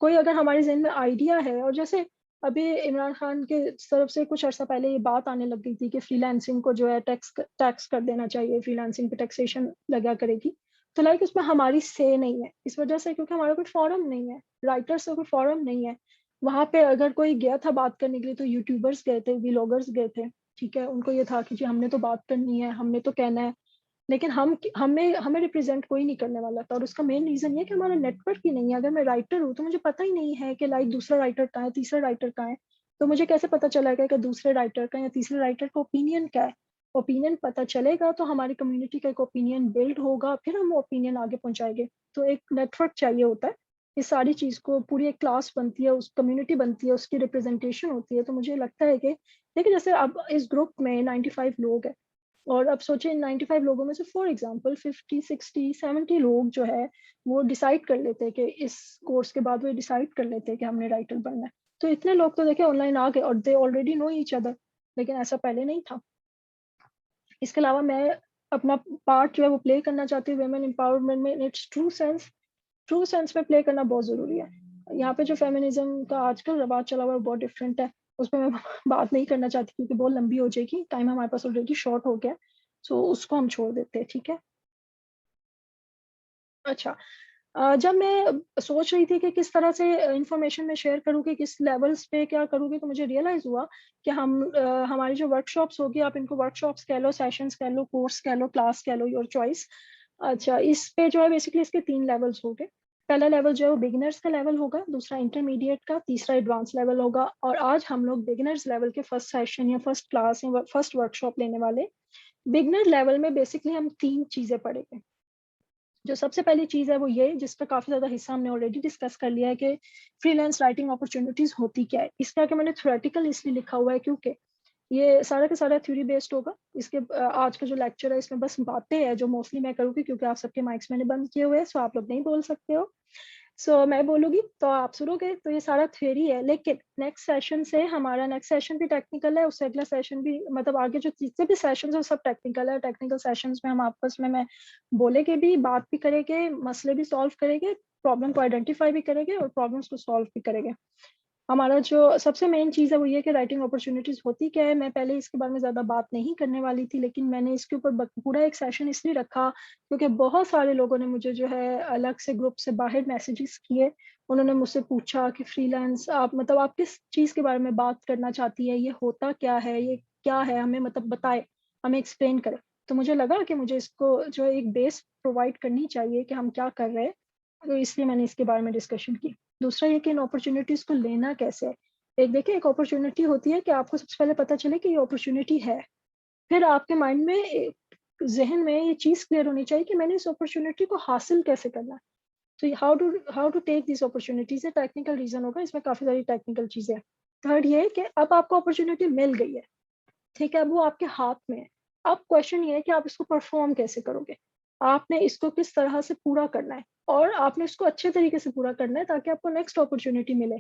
कोई अगर हमारे जहन में आइडिया है। और जैसे अभी इमरान खान के तरफ से कुछ अर्सा पहले ये बात आने लग गई थी कि फ्रीलांसिंग को जो है टैक्स टैक्स कर देना चाहिए, फ्रीलांसिंग पे टैक्सेशन लगा करेगी। तो लाइक उसमें हमारी से नहीं है इस वजह से क्योंकि हमारा कोई फॉरम नहीं है, राइटर्स का कोई फॉरम नहीं है। वहां पे अगर कोई गया था बात करने के लिए तो यूट्यूबर्स गए थे, व्लॉगर्स गए थे, ठीक है, उनको ये था कि जी हमने तो बात करनी है, हमने तो कहना है, लेकिन हम हमें हमें रिप्रेजेंट कोई नहीं करने वाला था। और उसका मेन रीजन ये कि हमारा नेटवर्क ही नहीं है। अगर मैं राइटर हूँ तो मुझे पता ही नहीं है कि लाइक दूसरा राइटर कहाँ है, तीसरा राइटर कहाँ है, तो मुझे कैसे पता चलेगा कि दूसरे राइटर का या तीसरे राइटर का ओपिनियन क्या है। ओपिनियन पता चलेगा तो हमारी कम्युनिटी का एक ओपिनियन बिल्ड होगा, फिर हम ओपिनियन आगे पहुंचाएंगे। तो एक नेटवर्क चाहिए होता है। इस सारी चीज को पूरी एक क्लास बनती है, उस कम्युनिटी बनती है, उसकी रिप्रेजेंटेशन होती है। तो मुझे लगता है कि देखिए जैसे अब इस ग्रुप में 95 लोग हैं, और अब सोचिए 95 लोगों में से फॉर एग्जांपल 50 60 70 लोग जो है वो डिसाइड कर लेते हैं कि इस कोर्स के बाद वो डिसाइड कर लेते हैं कि हमने राइटर बनना है। तो इतने लोग तो देखिए ऑनलाइन आ गए और they already know each other, लेकिन ऐसा पहले नहीं था। इसके अलावा मैं अपना पार्ट जो है वो प्ले करना चाहती हूँ वेमेन एम्पावरमेंट में, इट्स ट्रू सेंस में प्ले करना बहुत जरूरी है। यहाँ पे जो फेमिनिज्म का आजकल रवाज चला हुआ है वो बहुत डिफरेंट है, उस पर मैं बात नहीं करना चाहती क्योंकि बहुत लंबी हो जाएगी, टाइम हमारे पास ऑलरेडी शॉर्ट हो गया। सो उसको हम छोड़ देते हैं, ठीक है। अच्छा, जब मैं सोच रही थी कि किस तरह से इंफॉर्मेशन में शेयर करूँगी, किस लेवल्स पे क्या करूँगी, तो मुझे रियलाइज हुआ कि हमारी जो वर्कशॉप्स होगी, आप इनको वर्कशॉप्स कह लो, सेशंस कह लो, कोर्स कह लो, क्लास कह लो, योर चॉइस। अच्छा, इस पे जो है बेसिकली इसके 3 लेवल्स हो गए। पहला लेवल जो है वो बिगिनर्स का लेवल होगा, दूसरा इंटरमीडिएट का, तीसरा एडवांस लेवल होगा। और आज हम लोग बिगिनर्स लेवल के फर्स्ट सेशन या फर्स्ट क्लास या फर्स्ट वर्कशॉप लेने वाले। बिगिनर लेवल में बेसिकली हम 3 चीजें पढ़ेंगे। जो सबसे पहली चीज है वो ये, जिस पर काफी ज्यादा हिस्सा हमने ऑलरेडी डिस्कस कर लिया है कि फ्रीलांस राइटिंग अपॉर्चुनिटीज होती क्या है। इसके आगे मैंने थ्योरेटिकल इसलिए लिखा हुआ है क्योंकि ये सारा का सारा थ्योरी बेस्ड होगा। इसके आज का जो लेक्चर है इसमें बस बातें हैं जो मोस्टली मैं करूँगी क्योंकि आप सबके माइक्स मैंने बंद किए हुए हैं, सो आप लोग नहीं बोल सकते हो। मैं बोलूंगी तो आप सुनोगे, तो ये सारा थ्योरी है। लेकिन नेक्स्ट सेशन से हमारा नेक्स्ट सेशन भी टेक्निकल है, उससे अगला सेशन भी, मतलब आगे जो जितने भी सेशन है वो सब टेक्निकल है। टेक्निकल सेशंस में हम आपस में मैं बोलेंगे भी, बात भी करेंगे, मसले भी सॉल्व करेंगे, प्रॉब्लम को आइडेंटिफाई भी करेंगे और प्रॉब्लम्स को सॉल्व भी करेंगे। हमारा जो सबसे मेन चीज़ है वो ये कि राइटिंग अपॉर्चुनिटीज होती क्या है। मैं पहले इसके बारे में ज़्यादा बात नहीं करने वाली थी, लेकिन मैंने इसके ऊपर पूरा एक सेशन इसलिए रखा क्योंकि बहुत सारे लोगों ने मुझे जो है अलग से ग्रुप से बाहर मैसेजेस किए। उन्होंने मुझसे पूछा कि फ्रीलांस आप मतलब आप किस चीज़ के बारे में बात करना चाहती है, ये होता क्या है, ये क्या है, हमें मतलब बताए, हमें एक्सप्लेन करें। तो मुझे लगा कि मुझे इसको जो एक बेस प्रोवाइड करनी चाहिए कि हम क्या कर रहे हैं, तो इसलिए मैंने इसके बारे में डिस्कशन की। दूसरा ये कि इन अपॉर्चुनिटीज को लेना कैसे है। एक देखिए, एक अपॉर्चुनिटी होती है कि आपको सबसे पहले पता चले कि ये अपॉर्चुनिटी है, फिर आपके माइंड में जहन में ये चीज क्लियर होनी चाहिए कि मैंने इस अपॉर्चुनिटी को हासिल कैसे करना है। तो how to take this opportunities है टेक्निकल रीजन होगा, इसमें काफी सारी टेक्निकल चीजें हैं। थर्ड ये है कि अब आपको अपॉर्चुनिटी मिल गई है, ठीक है, अब वो आपके हाथ में है। अब क्वेश्चन ये है कि आप इसको परफॉर्म कैसे करोगे, आपने इसको किस तरह से पूरा करना है, और आपने इसको अच्छे तरीके से पूरा करना है ताकि आपको नेक्स्ट अपॉर्चुनिटी मिले,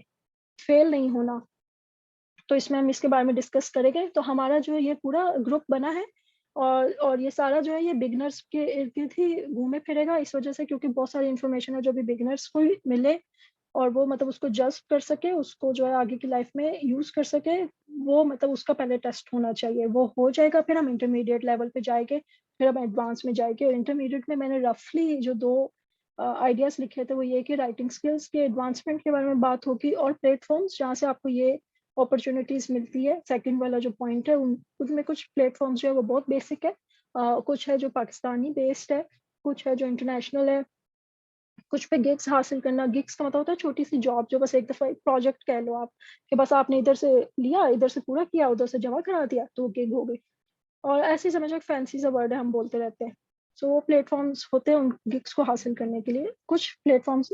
फेल नहीं होना। तो इसमें हम इसके बारे में डिस्कस करेंगे। तो हमारा जो ये पूरा ग्रुप बना है, और ये सारा जो है ये बिगनर्स के इर्द गिर्द ही घूमे फिरेगा, इस वजह से क्योंकि बहुत सारी इन्फॉर्मेशन है जो भी बिगनर्स को मिले और वो मतलब उसको जज कर सके, उसको जो है आगे की लाइफ में यूज कर सके, वो मतलब उसका पहले टेस्ट होना चाहिए। वो हो जाएगा, फिर हम इंटरमीडिएट लेवल पे जाएंगे, फिर हम एडवांस में जाएंगे। और इंटरमीडिएट में मैंने रफली जो दो आइडियाज लिखे थे वो ये कि राइटिंग स्किल्स के एडवांसमेंट के बारे में बात होगी, और प्लेटफॉर्म्स जहाँ से आपको ये अपॉर्चुनिटीज मिलती है। सेकंड वाला जो पॉइंट है उनमें कुछ प्लेटफॉर्म्स जो है वो बहुत बेसिक है, कुछ है जो पाकिस्तानी बेस्ड है, कुछ है जो इंटरनेशनल है। कुछ पे गिग्स हासिल करना, गिग्स का मतलब होता है छोटी सी जॉब, जो बस एक दफा एक प्रोजेक्ट कह लो आप, कि बस आपने इधर से लिया, इधर से पूरा किया, उधर से जमा करा दिया, तो गिग हो गई। और ऐसे ही समझो, एक फैंसी सा वर्ड है, हम बोलते रहते हैं। सो वो प्लेटफॉर्म्स होते हैं उन गिग्स को हासिल करने के लिए। कुछ प्लेटफॉर्म्स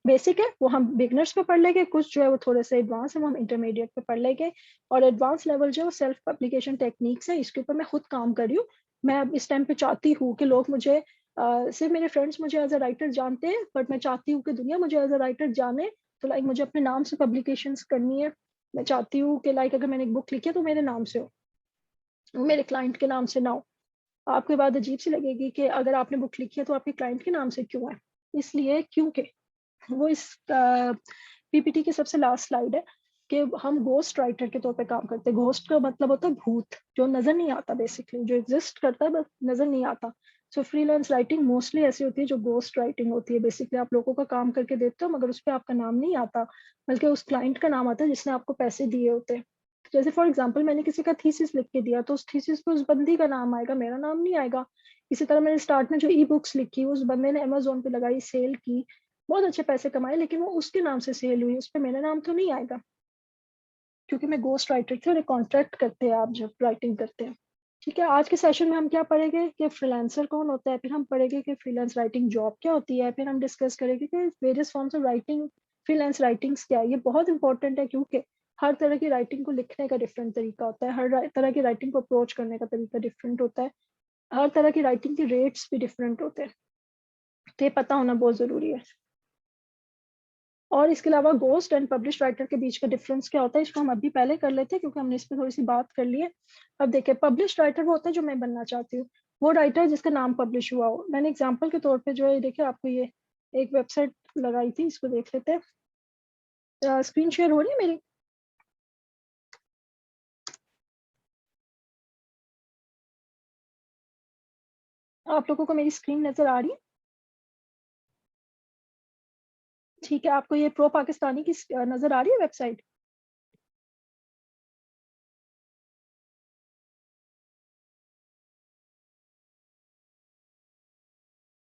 बेसिक है, वो हम बिगनर्स पे पढ़ लेंगे, कुछ जो है वो थोड़े से एडवांस है, वो हम इंटरमीडिएट पे पढ़ लेंगे। और एडवांस लेवल जो है वो सेल्फ पब्लिकेशन टेक्निक्स है, इसके ऊपर मैं खुद काम कर रही हूँ। मैं अब इस टाइम पे चाहती हूँ कि लोग मुझे सिर्फ मेरे फ्रेंड्स मुझे एज अ राइटर जानते हैं, बट मैं चाहती हूँ कि दुनिया मुझे एज अ राइटर जाने। तो लाइक मुझे अपने नाम से पब्लिकेशंस करनी है। मैं चाहती हूँ कि लाइक अगर मैंने एक बुक लिखी है तो मेरे नाम से हो, वो मेरे क्लाइंट के नाम से ना हो। आपको बात अजीब सी लगेगी कि अगर आपने बुक लिखी है तो आपके क्लाइंट के नाम से क्यों है? इसलिए क्योंकि वो इस पीपीटी की सबसे लास्ट स्लाइड है कि हम घोस्ट राइटर के तौर पे काम करते हैं। घोस्ट का मतलब होता है भूत, जो नजर नहीं आता, बेसिकली जो एग्जिस्ट करता है बस नजर नहीं आता। सो फ्रीलांस राइटिंग मोस्टली ऐसी होती है जो घोस्ट राइटिंग होती है। बेसिकली आप लोगों का काम करके देते हो, मगर उस पर आपका नाम नहीं आता, बल्कि उस क्लाइंट का नाम आता है जिसने आपको पैसे दिए होते हैं। जैसे फॉर एग्जाम्पल, मैंने किसी का थीसिस लिख के दिया, तो उस थीसिस पे उस बंदी का नाम आएगा, मेरा नाम नहीं आएगा। इसी तरह मैंने स्टार्ट में जो ई बुक्स लिखी, उस बंदे ने अमेजोन पे लगाई, सेल की, बहुत अच्छे पैसे कमाए, लेकिन वो उसके नाम से सेल हुई, उस पर मेरा नाम तो नहीं आएगा, क्योंकि मैं गोस्ट राइटर थी और एक कॉन्ट्रैक्ट करते हैं आप जब राइटिंग करते हैं। ठीक है, आज के सेशन में हम क्या पढ़ेंगे कि फ्रीलांसर कौन होता है, फिर हम पढ़ेंगे कि फ्रीलांस राइटिंग जॉब क्या होती है, फिर हम डिस्कस करेंगे कि various forms of writing, freelance writings क्या है। ये बहुत इंपॉर्टेंट है, क्योंकि हर तरह की राइटिंग को लिखने का डिफरेंट तरीका होता है, हर तरह की राइटिंग को अप्रोच करने का तरीका डिफरेंट होता है, हर तरह की राइटिंग के रेट्स भी डिफरेंट होते हैं। तो ये पता होना बहुत जरूरी है। और इसके अलावा गोस्ट एंड पब्लिश राइटर के बीच का डिफरेंस क्या होता है, इसको हम अभी पहले कर लेते हैं, क्योंकि हमने इस पर थोड़ी सी बात कर ली है। अब देखिए, पब्लिश राइटर वो होता है जो मैं बनना चाहती हूँ, वो राइटर जिसका नाम पब्लिश हुआ हो। मैंने एग्जाम्पल के तौर पे जो है, देखिए आपको ये एक वेबसाइट लगाई थी, इसको देख लेते हैं। स्क्रीन शेयर हो रही है मेरी? आप लोगों को मेरी स्क्रीन नजर आ रही है? ठीक है, आपको ये प्रो पाकिस्तानी की नजर आ रही है वेबसाइट?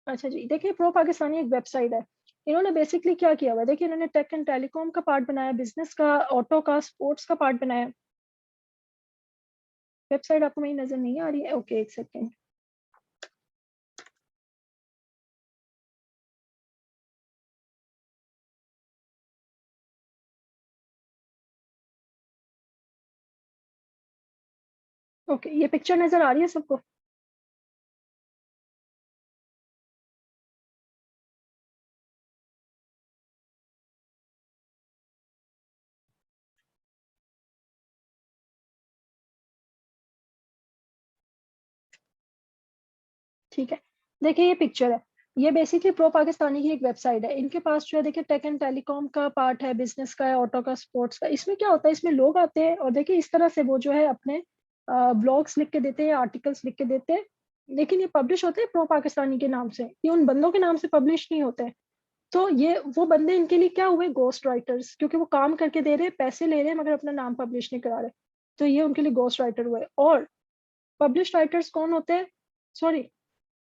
अच्छा जी, देखिए प्रो पाकिस्तानी एक वेबसाइट है। इन्होंने बेसिकली क्या किया हुआ है, देखिए इन्होंने टेक एंड टेलीकॉम का पार्ट बनाया, बिजनेस का, ऑटो का, स्पोर्ट्स का पार्ट बनाया। वेबसाइट आपको मेरी नजर नहीं आ रही है? ओके, एक सेकेंड। ओके, ये पिक्चर नजर आ रही है सबको? ठीक है, देखिए ये पिक्चर है, ये बेसिकली प्रो पाकिस्तानी की एक वेबसाइट है। इनके पास जो है देखिए टेक एंड टेलीकॉम का पार्ट है, बिजनेस का है, ऑटो का, स्पोर्ट्स का। इसमें क्या होता है, इसमें लोग आते हैं और देखिए इस तरह से वो जो है अपने ब्लॉग्स लिख के देते हैं, आर्टिकल्स लिख के देते हैं, लेकिन ये पब्लिश होते हैं प्रो पाकिस्तानी के नाम से, ये उन बंदों के नाम से पब्लिश नहीं होते हैं। तो ये वो बंदे इनके लिए क्या हुए, गोस्ट राइटर्स, क्योंकि वो काम करके दे रहे हैं, पैसे ले रहे हैं, मगर अपना नाम पब्लिश नहीं करा रहे। तो ये उनके लिए गोस्ट राइटर हुए। और पब्लिश राइटर्स कौन होते हैं? सॉरी,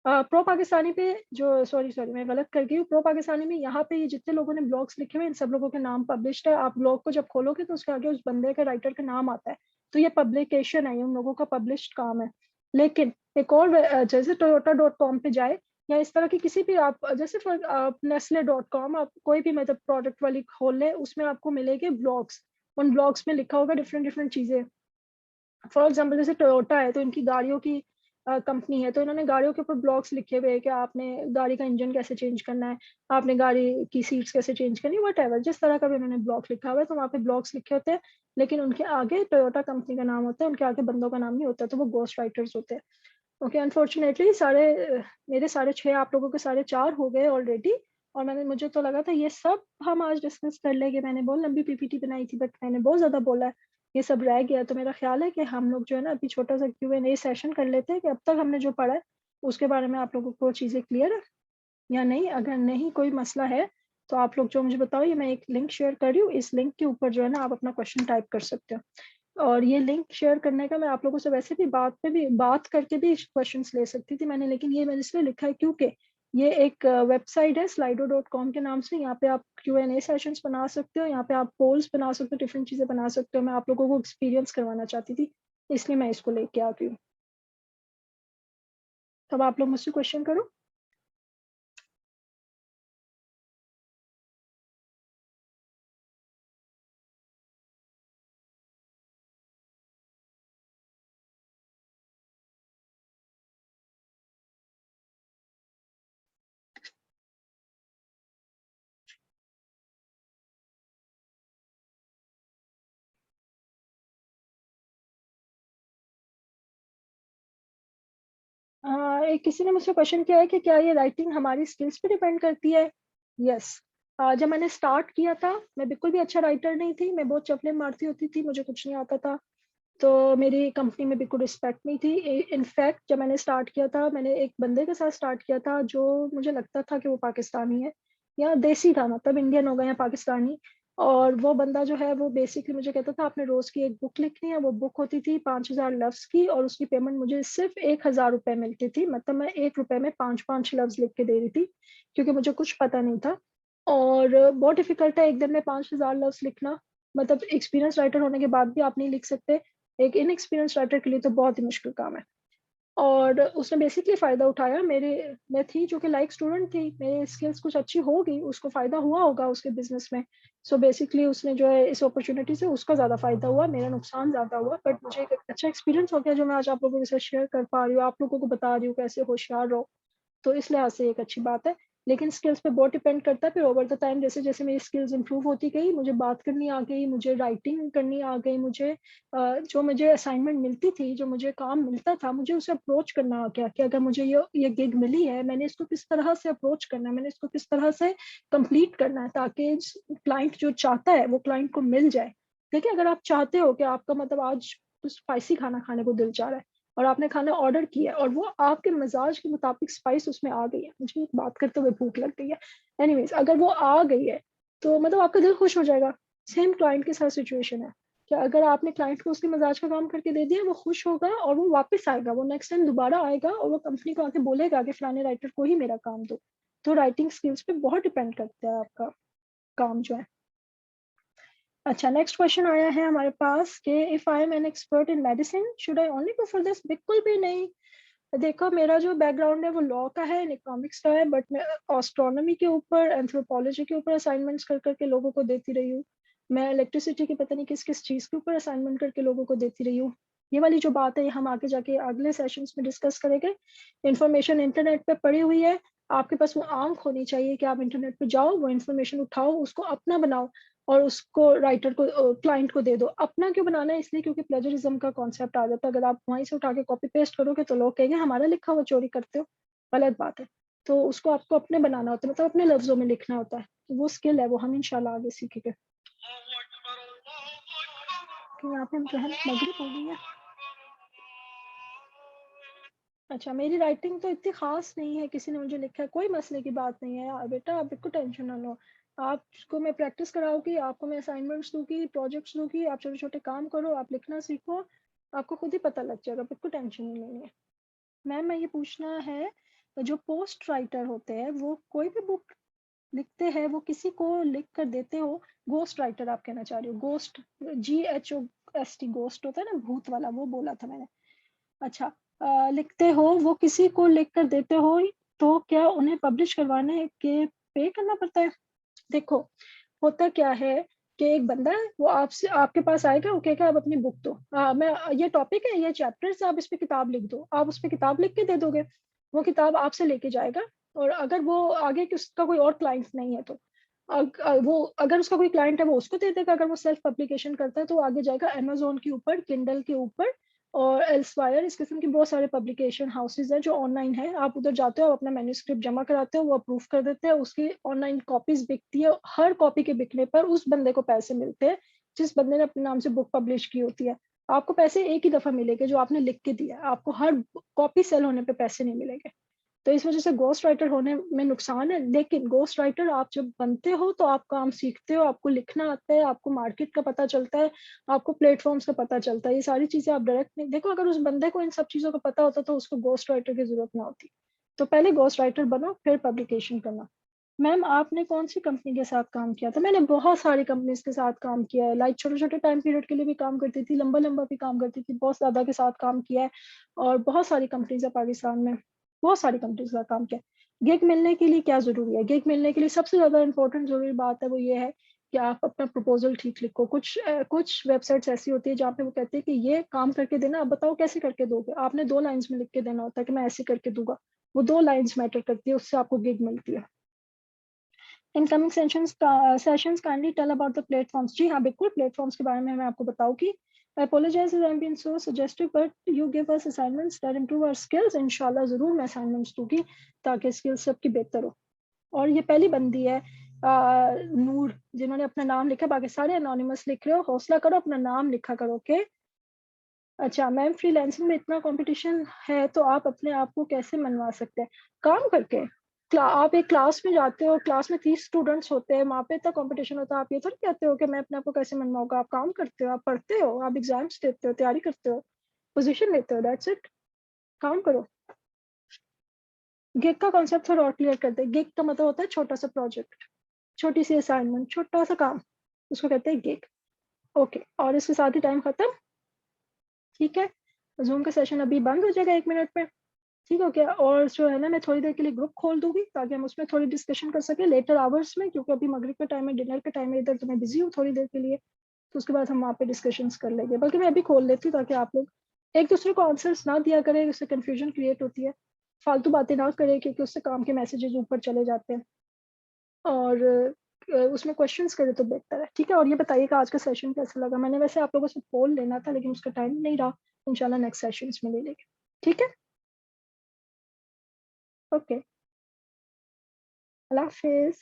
प्रो पाकिस्तानी पे जो, सॉरी सॉरी मैं गलत कर गई हूँ। प्रो पाकिस्तानी में यहाँ पे ये जितने लोगों ने ब्लॉग्स लिखे हुए हैं, इन सब लोगों के नाम पब्लिश्ड है। आप ब्लॉग को जब खोलोगे तो उसके आगे उस बंदे का, राइटर का नाम आता है। तो ये पब्लिकेशन है, ये उन लोगों का पब्लिश्ड काम है। लेकिन एक और जैसे टोयोटा डॉट कॉम पे जाए, या इस तरह की किसी भी आप जैसे आप नेस्ले डॉट कॉम, आप कोई भी मतलब प्रोडक्ट वाली खोल ले, उसमें आपको मिलेंगे ब्लॉग्स। उन ब्लॉग्स में लिखा होगा डिफरेंट डिफरेंट चीजें। फॉर एग्जाम्पल जैसे टोयोटा है, तो इनकी गाड़ियों की कंपनी है, तो इन्होंने गाड़ियों के ऊपर ब्लॉग्स लिखे हुए हैं कि आपने गाड़ी का इंजन कैसे चेंज करना है, आपने गाड़ी की सीट्स कैसे चेंज करनी है, वट एवर, जिस तरह का भी उन्होंने ब्लॉग लिखा हुआ है, तो वहाँ पे ब्लॉग्स लिखे होते हैं। लेकिन उनके आगे टोयोटा कंपनी का नाम होता है, उनके आगे बंदों का नाम नहीं होता, तो वो गोस्ट राइटर्स होते हैं। ओके, अनफॉर्चुनेटली सारे मेरे साढ़े छः, आप लोगों के साढ़े चार हो गए ऑलरेडी। और मुझे तो लगा था ये सब हम आज डिस्कस कर लेंगे, मैंने बहुत लंबी पीपीटी बनाई थी बट मैंने बहुत ज़्यादा बोला, ये सब रह गया। तो मेरा ख्याल है कि हम लोग जो है ना अभी छोटा सा Q&A सेशन कर लेते हैं कि अब तक हमने जो पढ़ा है उसके बारे में आप लोगों को चीज़ें क्लियर है या नहीं। अगर नहीं कोई मसला है तो आप लोग जो मुझे बताओ, ये मैं एक लिंक शेयर कर रही हूँ, इस लिंक के ऊपर जो है ना आप अपना क्वेश्चन टाइप कर सकते हो। और ये लिंक शेयर करने का मैं आप लोगों से वैसे भी बात करके भी क्वेश्चंस ले सकती थी मैंने, लेकिन ये मैंने इसलिए लिखा है क्योंकि ये एक वेबसाइट है slido.com के नाम से। यहाँ पे आप Q&A सेशंस बना सकते हो, यहाँ पे आप पोल्स बना सकते हो, डिफरेंट चीजें बना सकते हो। मैं आप लोगों को एक्सपीरियंस करवाना चाहती थी, इसलिए मैं इसको लेके आ गई हूँ। तब आप लोग मुझसे क्वेश्चन करो। एक किसी ने मुझसे क्वेश्चन किया है कि क्या ये राइटिंग हमारी स्किल्स पे डिपेंड करती है। यस। जब मैंने स्टार्ट किया था मैं बिल्कुल भी अच्छा राइटर नहीं थी, मैं बहुत चपले मारती होती थी, मुझे कुछ नहीं आता था। तो मेरी कंपनी में बिल्कुल रिस्पेक्ट नहीं थी। इनफैक्ट जब मैंने स्टार्ट किया था, मैंने एक बंदे के साथ स्टार्ट किया था जो मुझे लगता था कि वो पाकिस्तानी है या देसी था, मतलब इंडियन होगा या पाकिस्तानी। और वो बंदा जो है वो बेसिकली मुझे कहता था आपने रोज की एक बुक लिखनी है। वो बुक होती थी 5,000 लफ्ज की और उसकी पेमेंट मुझे सिर्फ 1,000 रुपए मिलती थी। मतलब मैं 1 रुपए में 5 5 लफ्ज लिख के दे रही थी क्योंकि मुझे कुछ पता नहीं था। और बहुत डिफिकल्ट है एक दिन में 5,000 लफ्ज लिखना। मतलब एक्सपीरियंस राइटर होने के बाद भी आप नहीं लिख सकते, एक इनएक्सपीरियंस राइटर के लिए तो बहुत ही मुश्किल काम है। और उसने बेसिकली फ़ायदा उठाया मेरे, मैं थी जो कि लाइक स्टूडेंट थी, मेरी स्किल्स कुछ अच्छी हो गई, उसको फ़ायदा हुआ होगा उसके बिजनेस में। सो बेसिकली उसने जो है इस अपॉर्चुनिटी से उसका ज़्यादा फ़ायदा हुआ, मेरा नुकसान ज़्यादा हुआ। बट मुझे एक अच्छा एक्सपीरियंस हो गया जो मैं आज आप लोगों के साथ शेयर कर पा रही हूँ, आप लोगों को बता रही हूँ कैसे होशियार रहो। तो इस लिहाज से एक अच्छी बात है। लेकिन स्किल्स पे बहुत डिपेंड करता है फिर ओवर द टाइम, जैसे जैसे मेरी स्किल्स इंप्रूव होती गई, मुझे बात करनी आ गई, मुझे राइटिंग करनी आ गई, मुझे जो मुझे असाइनमेंट मिलती थी, जो मुझे काम मिलता था, मुझे उसे अप्रोच करना आ गया कि अगर मुझे ये गिग मिली है, मैंने इसको किस तरह से अप्रोच करना है, मैंने इसको किस तरह से कंप्लीट करना है ताकि क्लाइंट जो चाहता है वो क्लाइंट को मिल जाए। देखिए अगर आप चाहते हो कि आपका मतलब आज कुछ स्पाइसी खाना खाने को दिल चाह रहा है और आपने खाना ऑर्डर किया है और वो आपके मिजाज के मुताबिक स्पाइस उसमें आ गई है, मुझे एक बात करते हुए भूख लग गई है, एनीवेज अगर वो आ गई है तो मतलब आपका दिल खुश हो जाएगा। सेम क्लाइंट के साथ सिचुएशन है कि अगर आपने क्लाइंट को उसके मिजाज का काम करके दे दिया, वो खुश होगा और वो वापस आएगा, वो नेक्स्ट टाइम दोबारा आएगा और वो कंपनी को आके बोलेगा कि फलाने राइटर को ही मेरा काम दो। तो राइटिंग स्किल्स पे बहुत डिपेंड करता है आपका काम जो है। अच्छा, नेक्स्ट क्वेश्चन आया है हमारे पास कि if I am an expert in medicine should I only go for this. बिल्कुल भी नहीं। देखो मेरा जो बैकग्राउंड है वो लॉ का है, इकोनॉमिक्स का है, बट मैं एस्ट्रोनॉमी के ऊपर, एंथ्रोपोलॉजी के ऊपर असाइनमेंट्स कर करके लोगों को देती रही हूँ। मैं इलेक्ट्रिसिटी की पता नहीं किस किस चीज़ के ऊपर असाइनमेंट करके लोगों को देती रही हूँ। ये वाली जो बात है ये हम आगे जाके अगले सेशंस में डिस्कस करेंगे। इंफॉर्मेशन इंटरनेट पे पड़ी हुई है, आपके पास वो आंख होनी चाहिए कि आप इंटरनेट पे जाओ, वो इन्फॉर्मेशन उठाओ, उसको अपना बनाओ और उसको राइटर को, क्लाइंट को दे दो। अपना क्यों बनाना है? इसलिए क्योंकि प्लेजरिज्म का कॉन्सेप्ट आ जाता है। अगर आप वहीं से उठा के कॉपी पेस्ट करोगे तो लोग कहेंगे हमारा लिखा हुआ चोरी करते हो, गलत बात है। तो उसको आपको अपने बनाना होता है, मतलब अपने लफ्जों में लिखना होता है। तो वो स्किल है, वो हम इंशाल्लाह आगे सीखेंगे। कि यहाँ पे हम जो है मगरिब हो गई है। अच्छा, मेरी राइटिंग तो इतनी खास नहीं है, किसी ने मुझे लिखा है, कोई मसले की बात नहीं है यार बेटा, आप बिल्कुल टेंशन ना लो। आपको मैं प्रैक्टिस कराऊंगी, आपको मैं असाइनमेंट्स दूंगी, प्रोजेक्ट्स दूंगी, आप छोटे छोटे काम करो, आप लिखना सीखो, आपको खुद ही पता लग जाएगा, बिल्कुल टेंशन नहीं लेनी है। मैम मैं ये पूछना है, जो पोस्ट राइटर होते हैं वो कोई भी बुक लिखते हैं, वो किसी को लिख कर देते हो? गोस्ट राइटर आप कहना चाह रही हो? गोस्ट, GHOST, गोस्ट होता है ना भूत वाला, वो बोला था मैंने। अच्छा, लिखते हो, वो किसी को लिख कर देते हो, तो क्या उन्हें पब्लिश करवाने के पे करना पड़ता है? देखो होता क्या है कि एक बंदा है, वो आपसे आपके पास आएगा, वो कहेगा आप अपनी बुक दो, मैं ये टॉपिक है, ये चैप्टर्स, आप इस पे किताब लिख दो, आप उस पे किताब लिख के दे दोगे, वो किताब आपसे लेके जाएगा। और अगर वो आगे कि उसका कोई और क्लाइंट नहीं है तो वो अगर उसका कोई क्लाइंट है वो उसको दे देगा, अगर वो सेल्फ पब्लिकेशन करता है तो वो आगे जाएगा अमेजोन के ऊपर, किंडल के ऊपर, और एल्सवायर, इस किस्म के बहुत सारे पब्लिकेशन हाउसेज हैं जो ऑनलाइन है। आप उधर जाते हो, आप अपना मैन्यूस्क्रिप्ट जमा कराते हो, वो अप्रूव कर देते हैं, उसकी ऑनलाइन कॉपीज बिकती है। हर कॉपी के बिकने पर उस बंदे को पैसे मिलते हैं जिस बंदे ने अपने नाम से बुक पब्लिश की होती है। आपको पैसे एक ही दफा मिलेंगे जो आपने लिख के दिया, आपको हर कॉपी सेल होने पे पैसे नहीं मिलेंगे। तो इस वजह से घोस्ट राइटर होने में नुकसान है। लेकिन घोस्ट राइटर आप जब बनते हो तो आप काम सीखते हो, आपको लिखना आता है, आपको मार्केट का पता चलता है, आपको प्लेटफॉर्म्स का पता चलता है। ये सारी चीजें आप डायरेक्ट नहीं देखो, अगर उस बंदे को इन सब चीजों का पता होता तो उसको घोस्ट राइटर की जरूरत ना होती। तो पहले घोस्ट राइटर बनो, फिर पब्लिकेशन करना। मैम आपने कौन सी कंपनी के साथ काम किया था? मैंने बहुत सारी कंपनीज के साथ काम किया है। लाइक छोटे छोटे टाइम पीरियड के लिए भी काम करती थी, लंबा लंबा भी काम करती थी, बहुत ज्यादा के साथ काम किया है। और बहुत सारी कंपनीज है पाकिस्तान में, बहुत सारी कंपनीज का काम किया। गिग मिलने के लिए क्या जरूरी है? गिग मिलने के लिए सबसे ज्यादा इंपॉर्टेंट जरूरी बात है वो ये है कि आप अपना प्रपोजल ठीक लिखो। कुछ वेबसाइट्स ऐसी होती है जहाँ पे वो कहते हैं कि ये काम करके देना, आप बताओ कैसे करके दोगे। आपने 2 लाइन्स में लिख के देना होता है कि मैं ऐसे करके दूंगा। वो 2 लाइन्स मैटर करती है, उससे आपको गिग मिलती है। Incoming sessions kindly tell about the platforms. जी हाँ, बिल्कुल प्लेटफॉर्म्स के बारे में मैं आपको बताऊँ कि I apologize if I'm being so suggestive, but you give us assignments that improve our skills. इंशाल्लाह ज़रूर मैं assignments दूंगी ताकि skills सबकी बेहतर हो। और ये पहली बंदी है नूर, जिन्होंने अपना नाम लिखा। बाकी सारे अनोनिमस लिख रहे हो, हौसला करो, अपना नाम लिखा करो। ओके अच्छा मैम, फ्रीलांसिंग में इतना कंपटीशन है तो आप अपने आप को कैसे मनवा सकते हैं? काम करके। आप एक क्लास में जाते हो, क्लास में 30 स्टूडेंट्स होते हैं, वहाँ पे इतना कंपटीशन होता है, आप ये थोड़ी कहते हो कि मैं अपने आप को कैसे मनवाऊंगा। आप काम करते हो, आप पढ़ते हो, आप एग्जाम्स देते हो, तैयारी करते हो, पोजीशन लेते हो, दैट्स इट। काम करो। गिग का कॉन्सेप्ट थोड़ा और क्लियर कर दे। गिग का मतलब होता है छोटा सा प्रोजेक्ट, छोटी सी असाइनमेंट, छोटा सा काम, उसको कहते हैं गिग। ओके, और इसके साथ ही टाइम खत्म। ठीक है, जूम का सेशन अभी बंद हो जाएगा 1 मिनट में। ठीक है क्या? और जो है ना, मैं थोड़ी देर के लिए ग्रुप खोल दूंगी ताकि हम उसमें थोड़ी डिस्कशन कर सके लेटर आवर्स में, क्योंकि अभी मगरिब का टाइम है, डिनर का टाइम है इधर, तो मैं बिजी हूँ थोड़ी देर के लिए। तो उसके बाद हम वहाँ पे डिस्कशंस कर लेंगे। बल्कि मैं अभी खोल लेती हूँ ताकि आप लोग एक दूसरे को आंसर्स ना दिया करें, उससे कंफ्यूजन क्रिएट होती है। फालतू बातें ना करें क्योंकि उससे काम के मैसेजेस ऊपर चले जाते हैं। और उसमें क्वेश्चंस करें तो बेहतर है। ठीक है, और ये बताइएगा आज का सेशन कैसा लगा। मैंने वैसे आप लोगों से पोल लेना था लेकिन उसका टाइम नहीं रहा। इंशाल्लाह नेक्स्ट सेशंस में ले लेंगे। ठीक है, ओके, अल्लाह हाफिज।